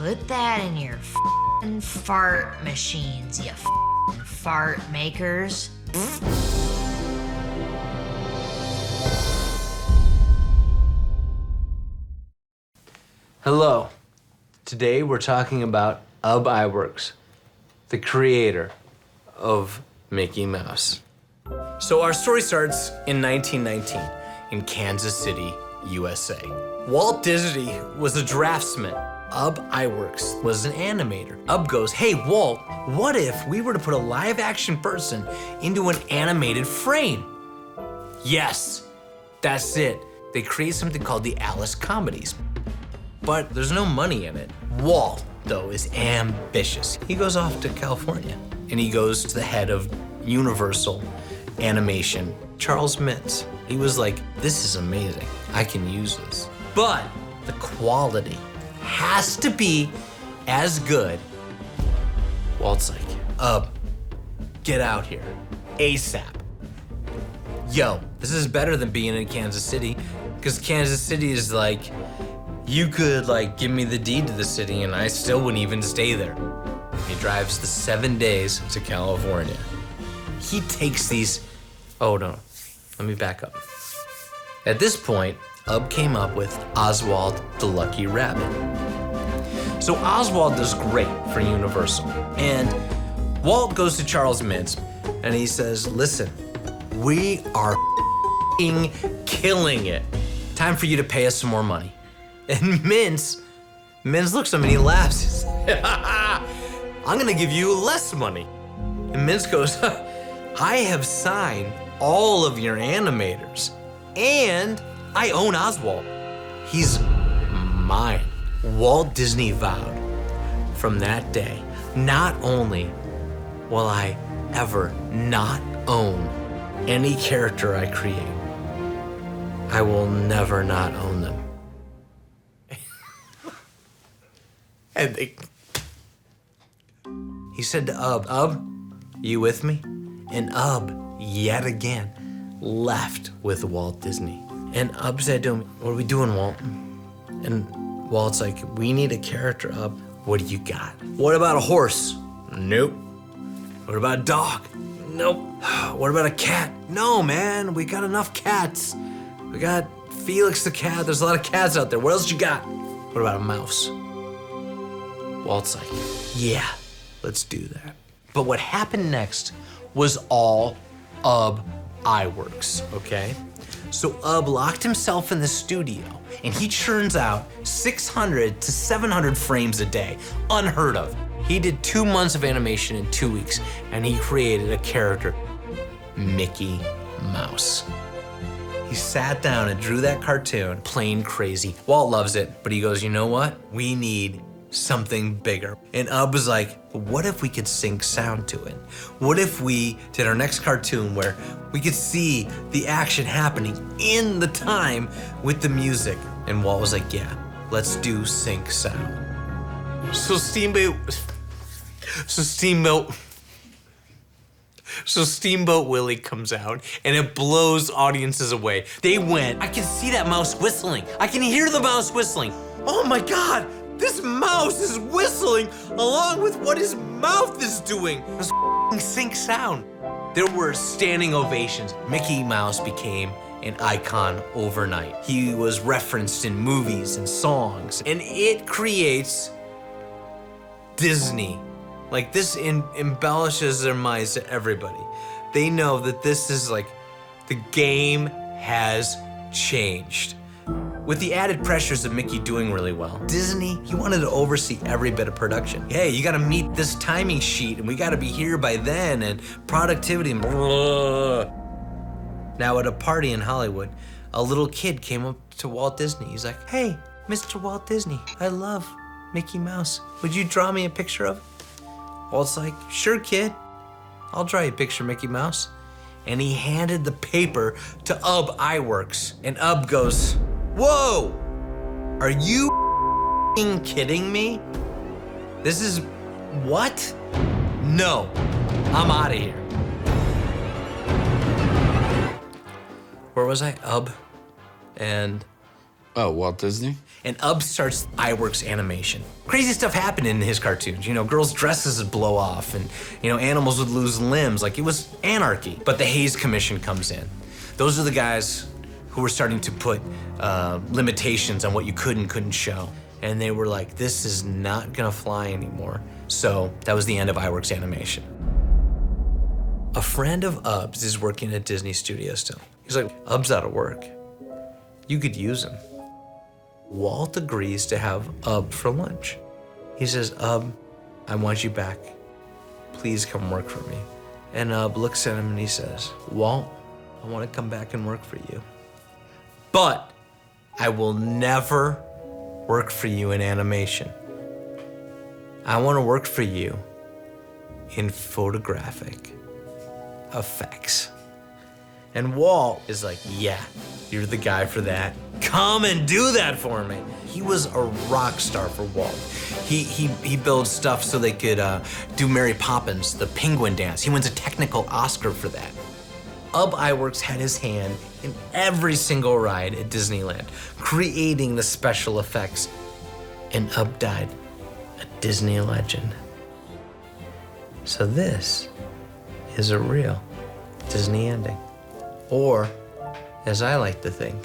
Put that in your f***ing fart machines, you f***ing fart makers. Hello. Today we're talking about Ub Iwerks, the creator of Mickey Mouse. So our story starts in 1919 in Kansas City, USA. Walt Disney was a draftsman. Ub Iwerks was an animator. Ub goes, hey Walt, what if we were to put a live action person into an animated frame? Yes, that's it. They create something called the Alice Comedies. But there's no money in it. Walt, though, is ambitious. He goes off to California and he goes to the head of Universal Animation, Charles Mintz. He was like, this is amazing. I can use this. But the quality has to be as good. Walt's like, Ub, get out here, ASAP. Yo, this is better than being in Kansas City, because Kansas City is like, you could like give me the deed to the city and I still wouldn't even stay there. He drives the 7 days to California. He takes these, oh no, let me back up. At this point, Ub came up with Oswald the Lucky Rabbit. So Oswald does great for Universal. And Walt goes to Charles Mintz and he says, listen, we are killing it. Time for you to pay us some more money. And Mintz looks at him and he laughs. He says, I'm gonna give you less money. And Mintz goes, I have signed all of your animators and I own Oswald. He's mine. Walt Disney vowed from that day, not only will I ever not own any character I create, I will never not own them. And he said to Ub, you with me? And Ub, yet again, left with Walt Disney. And Ub said to him, what are we doing, Walt? And Walt's like, we need a character, Ub. What do you got? What about a horse? Nope. What about a dog? Nope. What about a cat? No, man, we got enough cats. We got Felix the cat. There's a lot of cats out there. What else you got? What about a mouse? Walt's like, yeah, let's do that. But what happened next was all Ub Iwerks, okay? So Ub locked himself in the studio and he churns out 600 to 700 frames a day, unheard of. He did 2 months of animation in 2 weeks and he created a character, Mickey Mouse. He sat down and drew that cartoon, plain crazy. Walt loves it, but he goes, you know what? We need something bigger. And Ub was like, what if we could sync sound to it? What if we did our next cartoon where we could see the action happening in the time with the music? And Walt was like, yeah, let's do sync sound. So Steamboat Willie comes out and it blows audiences away. They went, I can see that mouse whistling. I can hear the mouse whistling. Oh my God, this mouse is whistling along with what his mouth is doing. This sync sound. There were standing ovations. Mickey Mouse became an icon overnight. He was referenced in movies and songs, and it creates Disney. Like this embellishes their minds to everybody. They know that this is like, the game has changed. With the added pressures of Mickey doing really well, Disney, he wanted to oversee every bit of production. Hey, you gotta meet this timing sheet and we gotta be here by then and productivity and blah. Now at a party in Hollywood, a little kid came up to Walt Disney. He's like, hey, Mr. Walt Disney, I love Mickey Mouse. Would you draw me a picture of it? Walt's like, sure, kid. I'll draw you a picture of Mickey Mouse. And he handed the paper to Ub Iwerks. And Ub goes, whoa, are you kidding me? This is, what? No, I'm out of here. Where was I? Ub and Oh, Walt Disney? And Ub starts iWorks animation. Crazy stuff happened in his cartoons. Girls' dresses would blow off and, animals would lose limbs. Like, it was anarchy. But the Hays Commission comes in. Those are the guys who were starting to put limitations on what you could and couldn't show. And they were like, this is not gonna fly anymore. So that was the end of iWorks animation. A friend of Ub's is working at Disney Studios still. He's like, Ub's out of work. You could use him. Walt agrees to have Ub for lunch. He says, Ub, I want you back. Please come work for me. And Ub looks at him and he says, Walt, I want to come back and work for you. But I will never work for you in animation. I want to work for you in photographic effects. And Walt is like, yeah, you're the guy for that. Come and do that for me. He was a rock star for Walt. He built stuff so they could do Mary Poppins, the penguin dance. He wins a technical Oscar for that. Ub Iwerks had his hand in every single ride at Disneyland, creating the special effects. And Ub died a Disney legend. So this is a real Disney ending. Or, as I like to think,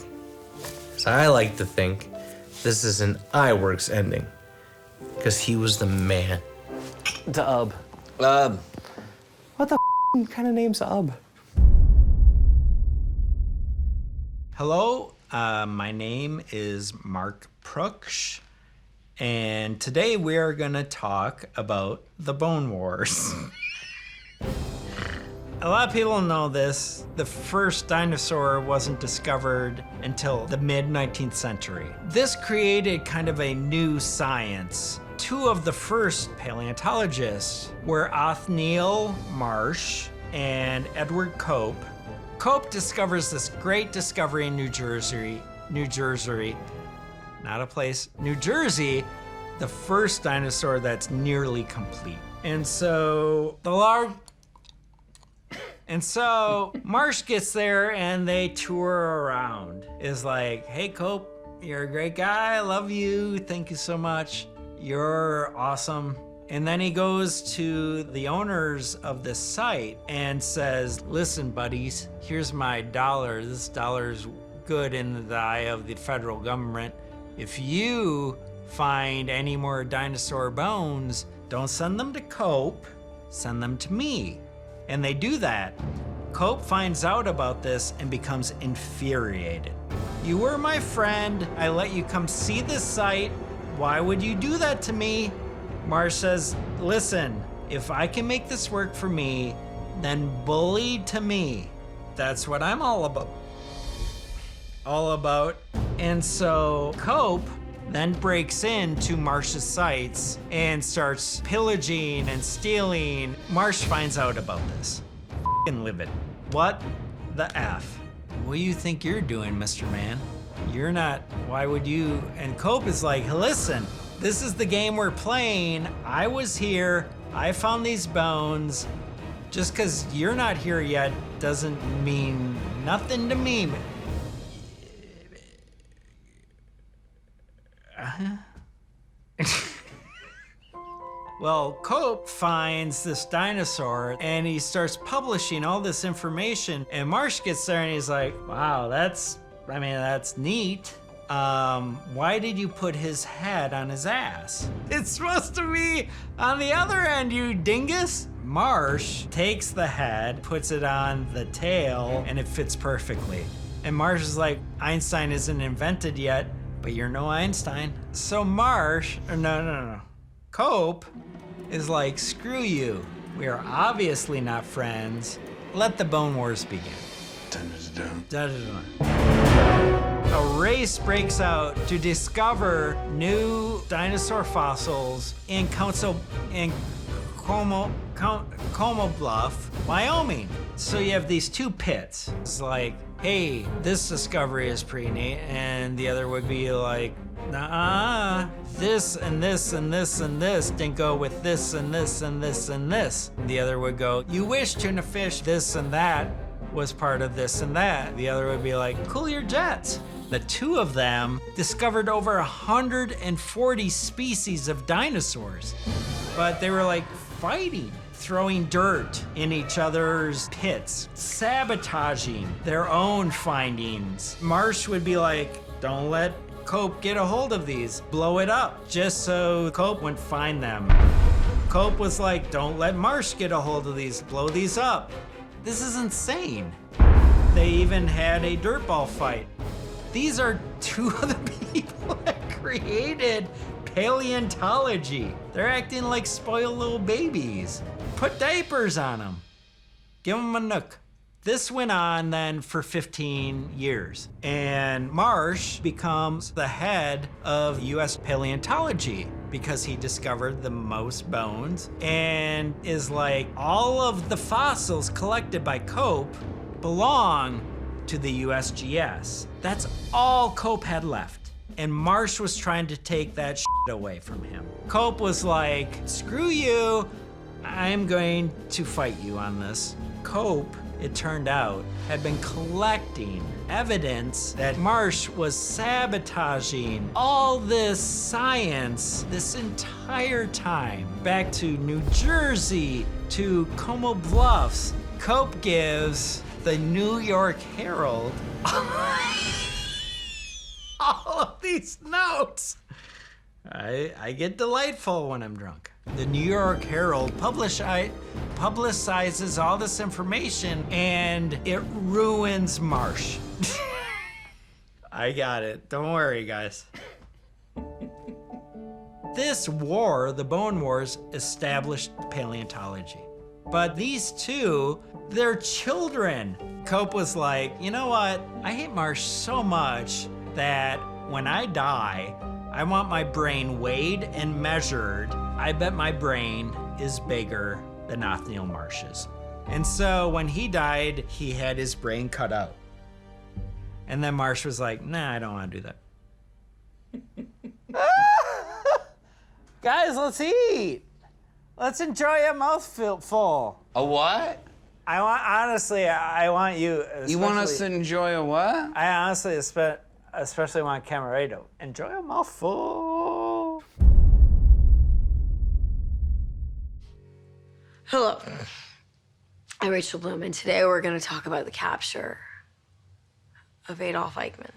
this is an iWorks ending. Because he was the man. To Ub. What the kind of name's Ub? Hello, my name is Mark Pruksch, and today we are gonna talk about the Bone Wars. A lot of people know this. The first dinosaur wasn't discovered until the mid-19th century. This created kind of a new science. Two of the first paleontologists were Othniel Marsh and Edward Cope. Cope discovers this great discovery in New Jersey, not a place, New Jersey, the first dinosaur that's nearly complete. And so Marsh gets there and they tour around. Is like, hey Cope, you're a great guy, I love you, thank you so much, you're awesome. And then he goes to the owners of this site and says, listen buddies, here's my dollar. This dollar's good in the eye of the federal government. If you find any more dinosaur bones, don't send them to Cope, send them to me. And they do that. Cope finds out about this and becomes infuriated. You were my friend, I let you come see this site. Why would you do that to me? Marsh says, listen, if I can make this work for me, then bully to me. That's what I'm all about. And so Cope then breaks into Marsh's sites and starts pillaging and stealing. Marsh finds out about this. F***ing livid. What the F? What do you think you're doing, Mr. Man? You're not, why would you? And Cope is like, listen, this is the game we're playing. I was here, I found these bones. Just because you're not here yet doesn't mean nothing to me. Well, Cope finds this dinosaur and he starts publishing all this information, and Marsh gets there and he's like, wow, that's neat. Why did you put his head on his ass? It's supposed to be on the other end, you dingus. Marsh takes the head, puts it on the tail, and it fits perfectly. And Marsh is like, Einstein isn't invented yet, but you're no Einstein. So Cope is like, screw you. We are obviously not friends. Let the Bone Wars begin. A race breaks out to discover new dinosaur fossils in Como Bluff, Wyoming. So you have these two pits. It's like, hey, this discovery is pretty neat, and the other would be like, nah, this and this and this and this didn't go with this and this and this and this. And the other would go, you wish, tuna fish, this and that was part of this and that. The other would be like, cool your jets. The two of them discovered over 140 species of dinosaurs. But they were like fighting, throwing dirt in each other's pits, sabotaging their own findings. Marsh would be like, don't let Cope get a hold of these, blow it up, just so Cope wouldn't find them. Cope was like, don't let Marsh get a hold of these, blow these up. This is insane. They even had a dirtball fight. These are two of the people that created paleontology. They're acting like spoiled little babies. Put diapers on them. Give them a nook. This went on then for 15 years. And Marsh becomes the head of US paleontology because he discovered the most bones and is like, all of the fossils collected by Cope belong to the USGS. That's all Cope had left. And Marsh was trying to take that shit away from him. Cope was like, screw you, I'm going to fight you on this. Cope, it turned out, had been collecting evidence that Marsh was sabotaging all this science this entire time. Back to New Jersey, to Como Bluffs. Cope gives the New York Herald all of these notes. I get delightful when I'm drunk. The New York Herald publicizes all this information and it ruins Marsh. I got it. Don't worry, guys. This war, the Bone Wars, established paleontology. But these two, they're children. Cope was like, you know what? I hate Marsh so much that when I die, I want my brain weighed and measured. I bet my brain is bigger than Othniel Marsh's. And so when he died, he had his brain cut out. And then Marsh was like, nah, I don't want to do that. Guys, let's eat. Let's enjoy a mouthful. A what? I want you. You want us to enjoy a what? I honestly especially want Camarado. Enjoy a mouthful. Hello, I'm Rachel Bloom, and today we're going to talk about the capture of Adolf Eichmann.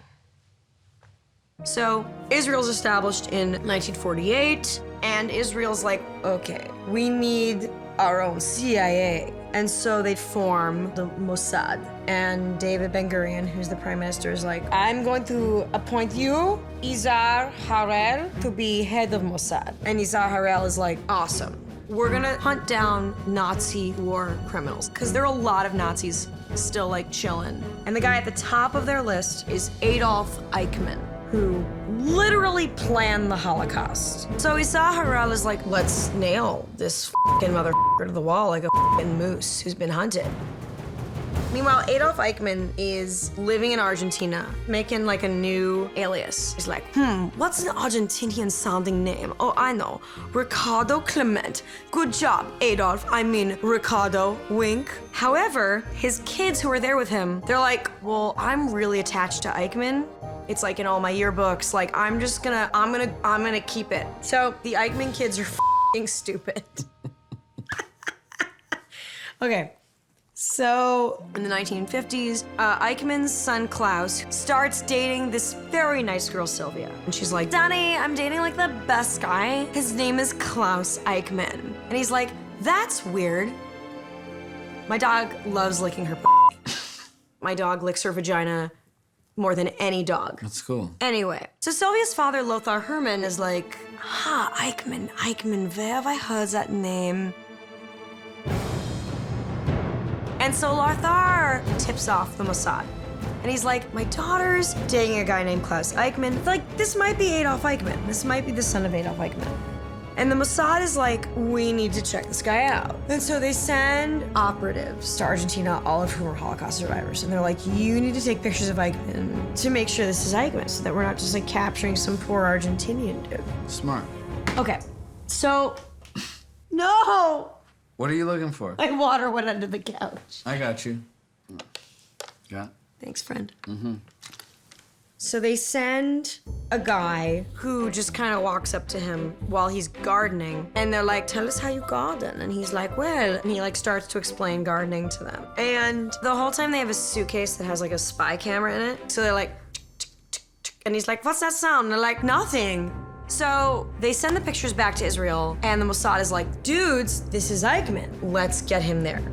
So, Israel's established in 1948, and Israel's like, okay, we need our own CIA. And so they form the Mossad. And David Ben-Gurion, who's the prime minister, is like, I'm going to appoint you, Izar Harel, to be head of Mossad. And Izar Harel is like, awesome. We're gonna hunt down Nazi war criminals, because there are a lot of Nazis still like chilling. And the guy at the top of their list is Adolf Eichmann, who literally planned the Holocaust. So Izar Harel is like, let's nail this fucking motherfucker to the wall like a fucking moose who's been hunted. Meanwhile, Adolf Eichmann is living in Argentina, making like a new alias. He's like, what's an Argentinian sounding name? Oh, I know, Ricardo Clement. Good job, Adolf. I mean, Ricardo, wink. However, his kids who are there with him, they're like, well, I'm really attached to Eichmann. It's like in all my yearbooks, like I'm gonna keep it. So the Eichmann kids are f***ing stupid. Okay. So, in the 1950s, Eichmann's son, Klaus, starts dating this very nice girl, Sylvia. And she's like, Danny, I'm dating like the best guy. His name is Klaus Eichmann. And he's like, that's weird. My dog loves licking her My dog licks her vagina more than any dog. That's cool. Anyway, so Sylvia's father, Lothar Hermann, is like, Eichmann, where have I heard that name? And so Lothar tips off the Mossad. And he's like, my daughter's dating a guy named Klaus Eichmann. Like, this might be Adolf Eichmann. This might be the son of Adolf Eichmann. And the Mossad is like, we need to check this guy out. And so they send operatives to Argentina, all of whom are Holocaust survivors. And they're like, you need to take pictures of Eichmann to make sure this is Eichmann, so that we're not just like capturing some poor Argentinian dude. Smart. Okay, so, no! What are you looking for? My water went under the couch. I got you. Yeah. Thanks, friend. So they send a guy who just kind of walks up to him while he's gardening, and they're like, tell us how you garden. And he's like, well, and he like starts to explain gardening to them. And the whole time they have a suitcase that has like a spy camera in it. So they're like, and he's like, what's that sound? And they're like, nothing. So they send the pictures back to Israel, and the Mossad is like, dudes, this is Eichmann. Let's get him there.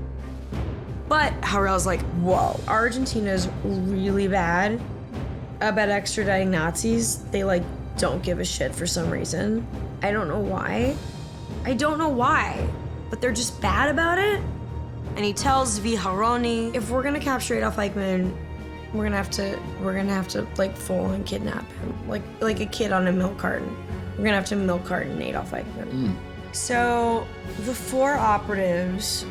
But Harel's like, whoa, Argentina's really bad about extraditing Nazis. They like don't give a shit for some reason. I don't know why. But they're just bad about it. And he tells Zvi Haroni, if we're gonna capture Adolf Eichmann, we're gonna have to like full on kidnap him, like a kid on a milk carton. We're gonna have to milk carton Adolf Eichmann. So the 4 operatives,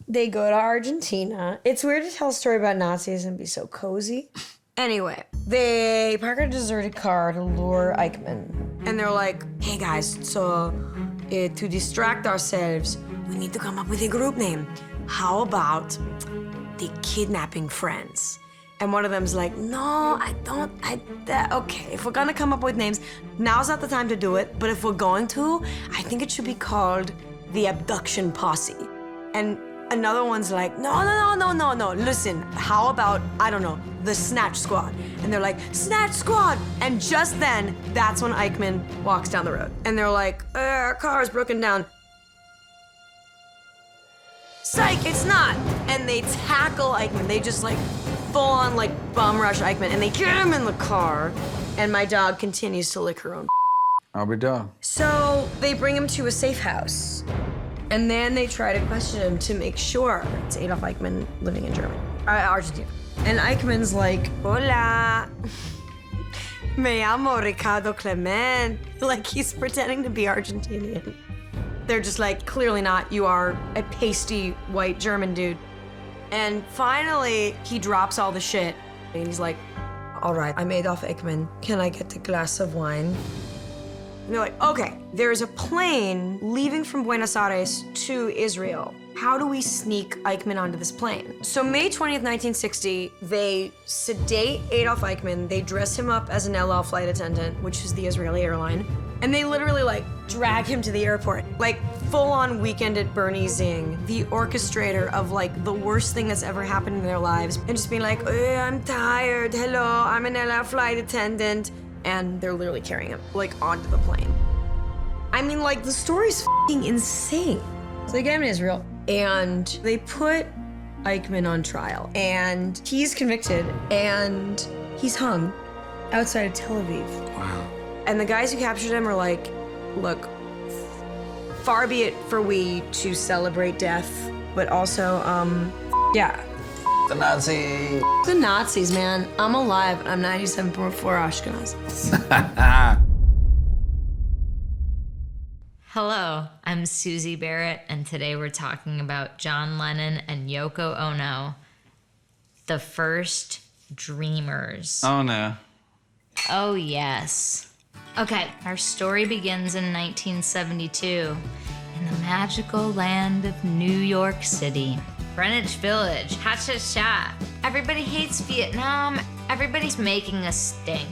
they go to Argentina. It's weird to tell a story about Nazis and be so cozy. Anyway, they park a deserted car to lure Eichmann. And they're like, hey guys, so to distract ourselves, we need to come up with a group name. How about the Kidnapping Friends? And one of them's like, no, okay, if we're gonna come up with names, now's not the time to do it, but if we're going to, I think it should be called the Abduction Posse. And another one's like, no, listen, how about, I don't know, the Snatch Squad? And they're like, Snatch Squad! And just then, that's when Eichmann walks down the road. And they're like, our car's broken down. Psych, it's not! And they tackle Eichmann. They just like full on like bum rush Eichmann, and they get him in the car. And my dog continues to lick her own. I'll be dog. So they bring him to a safe house. And then they try to question him to make sure it's Adolf Eichmann living in Argentina. And Eichmann's like, hola, me llamo Ricardo Clement. Like he's pretending to be Argentinian. They're just like, clearly not, you are a pasty white German dude. And finally, he drops all the shit. And he's like, all right, I'm Adolf Eichmann. Can I get a glass of wine? And they're like, okay, there's a plane leaving from Buenos Aires to Israel. How do we sneak Eichmann onto this plane? So May 20th, 1960, they sedate Adolf Eichmann. They dress him up as an El Al flight attendant, which is the Israeli airline. And they literally like drag him to the airport. Like full on Weekend at Bernie's Zing, the orchestrator of like the worst thing that's ever happened in their lives. And just being like, oh, I'm tired, hello, I'm an El Al flight attendant. And they're literally carrying him like onto the plane. I mean, like the story's f***ing insane. So they get him in Israel and they put Eichmann on trial and he's convicted and he's hung outside of Tel Aviv. Wow. And the guys who captured him are like, look, far be it for we to celebrate death, but also, yeah. The Nazi. The Nazis, man. I'm alive. I'm 97.4 Ashkenaz. Hello, I'm Susie Barrett, and today we're talking about John Lennon and Yoko Ono, the first dreamers. Oh no. Oh, yes. Okay, our story begins in 1972 in the magical land of New York City. Greenwich Village, ha-cha-cha. Everybody hates Vietnam. Everybody's making a stink.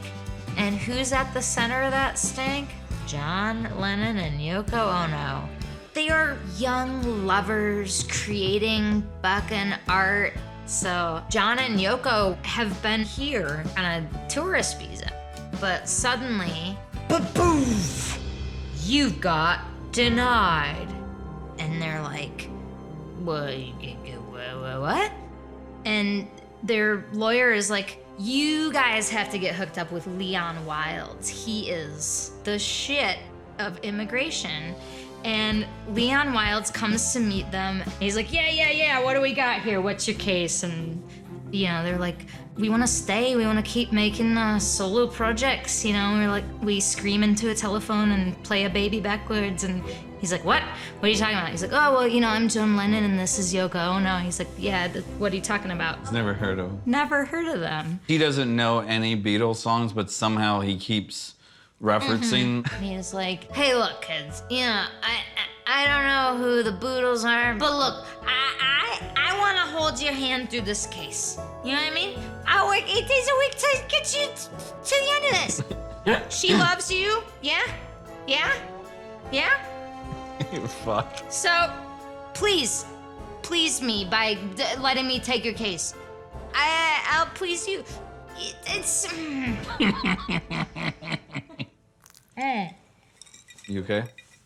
And who's at the center of that stink? John Lennon and Yoko Ono. They are young lovers creating buckin' art. So John and Yoko have been here on a tourist visa. But suddenly, ba-boom! You've got denied. And they're like, what? And their lawyer is like, you guys have to get hooked up with Leon Wilds. He is the shit of immigration. And Leon Wilds comes to meet them. He's like, yeah, what do we got here? What's your case? And, you know, they're like, we want to stay. We want to keep making solo projects. You know, we scream into a telephone and play a baby backwards. And he's like, what? What are you talking about? He's like, oh, well, you know, I'm John Lennon and this is Yoko Ono. He's like, yeah, what are you talking about? He's never heard of them. Never heard of them. He doesn't know any Beatles songs, but somehow he keeps referencing. And he's like, hey, look, kids, you know, I don't know who the Boodles are, but look, I want to hold your hand through this case. You know what I mean? I'll work 8 days a week to get you to the end of this. She loves you. Yeah? Yeah? Yeah? Fuck. So, please me by letting me take your case. I'll please you. It's... You okay?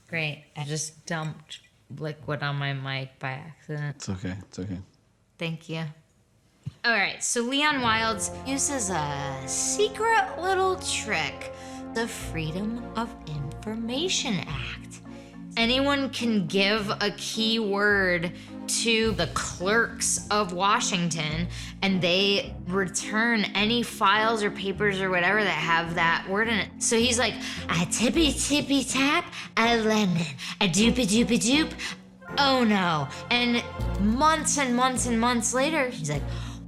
Great. I just dumped liquid on my mic by accident. It's okay. It's okay. Thank you. All right, so Leon Wilds uses a secret little trick, the Freedom of Information Act. Anyone can give a key word to the clerks of Washington, and they return any files or papers or whatever that have that word in it. So he's like, a tippy tippy tap, a lemon, a doopy doopy doop, oh no. And months and months and months later, he's like,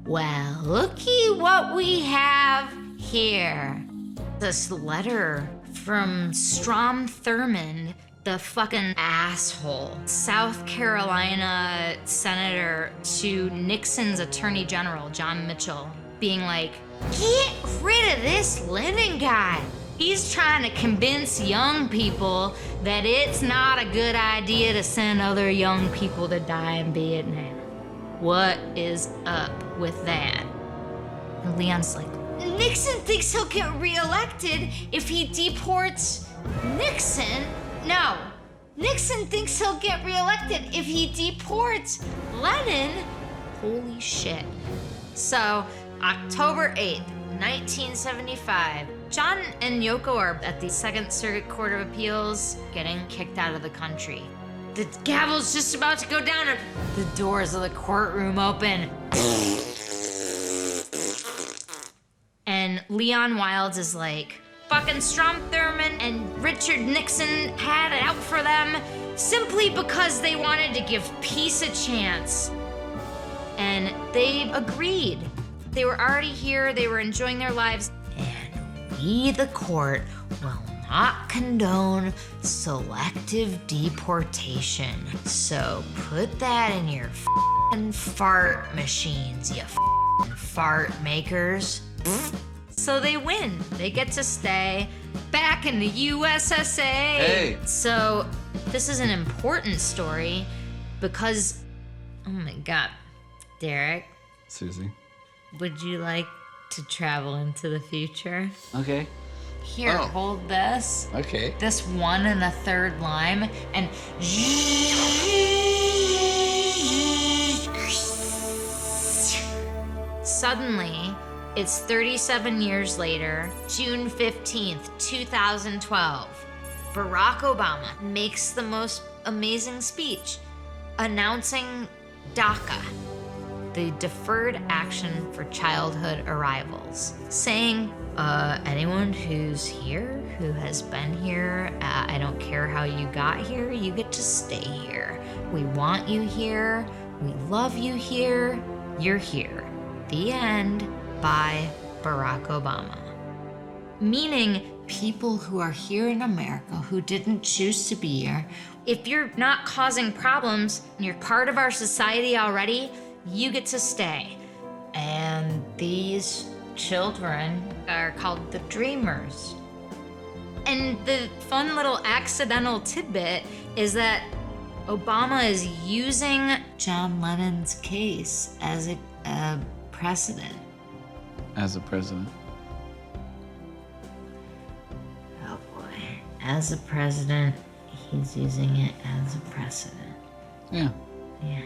well, looky what we have here. This letter from Strom Thurmond, the fucking asshole, South Carolina senator, to Nixon's attorney general, John Mitchell, being like, get rid of this Lennon guy. He's trying to convince young people that it's not a good idea to send other young people to die in Vietnam. What is up with that? And Leon's like, Nixon thinks he'll get reelected if he deports Nixon. No, Nixon thinks he'll get reelected if he deports Lennon. Holy shit. So, October 8th, 1975, John and Yoko are at the Second Circuit Court of Appeals getting kicked out of the country. The gavel's just about to go down and the doors of the courtroom open. And Leon Wilds is like, fucking Strom Thurmond and Richard Nixon had it out for them simply because they wanted to give peace a chance. And they agreed. They were already here, they were enjoying their lives. And we, the court, will not condone selective deportation. So put that in your f***ing fart machines, you f***ing fart makers. So they win. They get to stay back in the USSA. Hey. So this is an important story because, oh my God, Derek, Susie. would you like to travel into the future? Okay. Here, Oh. hold this. Okay. This 1 1/3 lime, and suddenly, it's 37 years later, June 15th, 2012. Barack Obama makes the most amazing speech announcing DACA, the Deferred Action for Childhood Arrivals, saying, anyone who's here, who has been here, I don't care how you got here, you get to stay here. We want you here, we love you here, you're here. The end, by Barack Obama. Meaning, people who are here in America who didn't choose to be here, if you're not causing problems and you're part of our society already, you get to stay. And these children are called the Dreamers. And the fun little accidental tidbit is that Obama is using John Lennon's case as a precedent. As a president. Oh boy. As a president, he's using it as a precedent. Yeah. Yeah.